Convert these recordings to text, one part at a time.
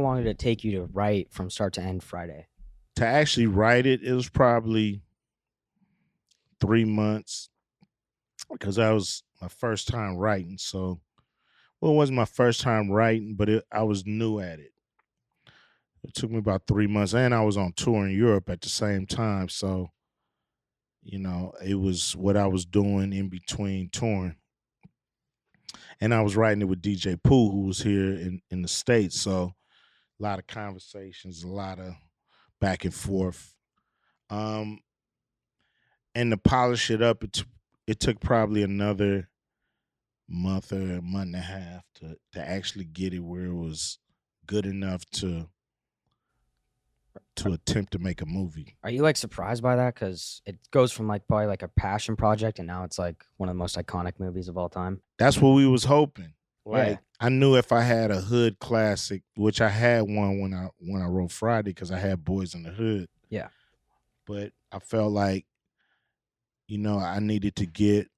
long did it take you to write from start to end Friday? To actually write it, it was probably 3 months because that was my first time writing. So, well, it wasn't my first time writing, but I was new at it. It took me about 3 months, and I was on tour in Europe at the same time. So, it was what I was doing in between touring, and I was writing it with DJ Pooh, who was here in the States. So, a lot of conversations, a lot of back and forth. Um, and to polish it up, it took probably another month or a month and a half to actually get it where it was good enough to attempt to make a movie. Are you like surprised by that? Because it goes from like probably like a passion project, and now it's like one of the most iconic movies of all time. That's what we was hoping. Yeah. Like I knew if I had a hood classic, which I had one when I wrote Friday because I had Boys in the Hood. Yeah. But I felt like, I needed to get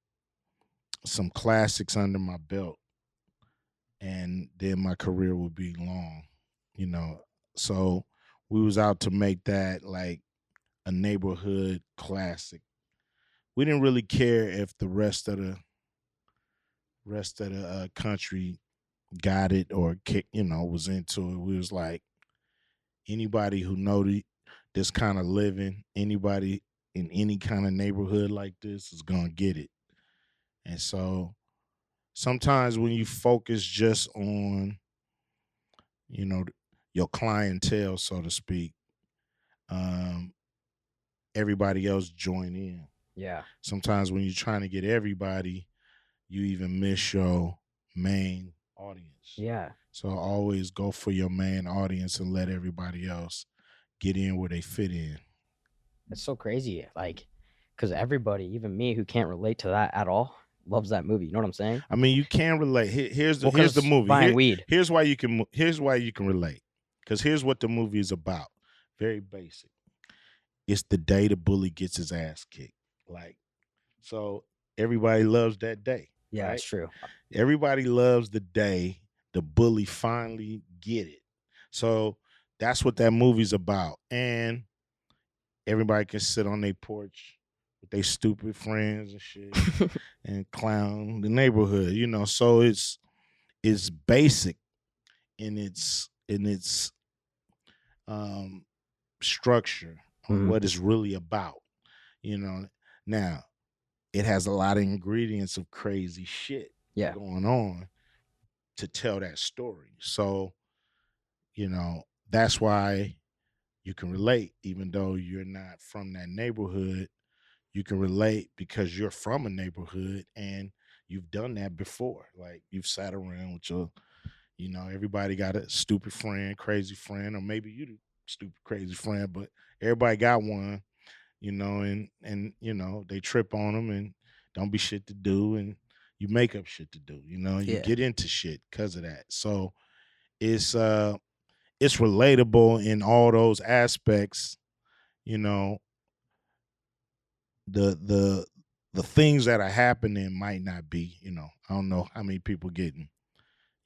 some classics under my belt, and then my career would be long, you know. So we was out to make that like a neighborhood classic. We didn't really care if the rest of the country got it or was into it. We was like anybody who know this kind of living, anybody in any kind of neighborhood like this is gonna get it. And so sometimes when you focus just on you know your clientele, so to speak, um, everybody else join in. Yeah. Sometimes when you're trying to get everybody, you even miss your main audience. Yeah. So always go for your main audience and let everybody else get in where they fit in. It's so crazy. Like, because everybody, even me who can't relate to that at all, loves that movie. You know what I'm saying? I mean, you can relate. Here's the Well, 'cause movie. buying weed. Here's why you can relate. Because here's what the movie is about. Very basic. It's the day the bully gets his ass kicked. Like, so everybody loves that day. Yeah, right? that's true. Everybody loves the day the bully finally get it. So that's what that movie's about. And everybody can sit on their porch with their stupid friends and shit and clown the neighborhood, So it's basic in its structure on what it's really about, Now, it has a lot of ingredients of crazy shit going on to tell that story. So, that's why you can relate, even though you're not from that neighborhood. You can relate because you're from a neighborhood and you've done that before. Like you've sat around with your, everybody got a stupid friend, crazy friend, or maybe you the stupid crazy friend, but everybody got one, and they trip on them and don't be shit to do, and you make up shit to do, you get into shit because of that. So it's relatable in all those aspects, you know. The things that are happening might not be, I don't know how many people getting,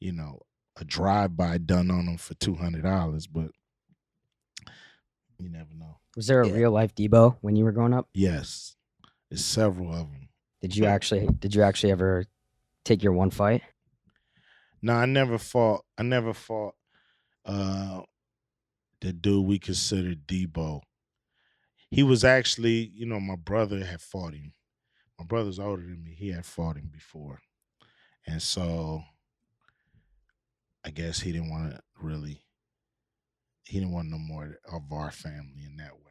a drive-by done on them for $200, but you never know. Was there a real life Debo when you were growing up? Yes, there's several of them. Did you actually ever take your one fight? No, I never fought the dude we considered Debo. He was actually, my brother had fought him. My brother's older than me. He had fought him before. And so I guess he didn't want no more of our family in that way.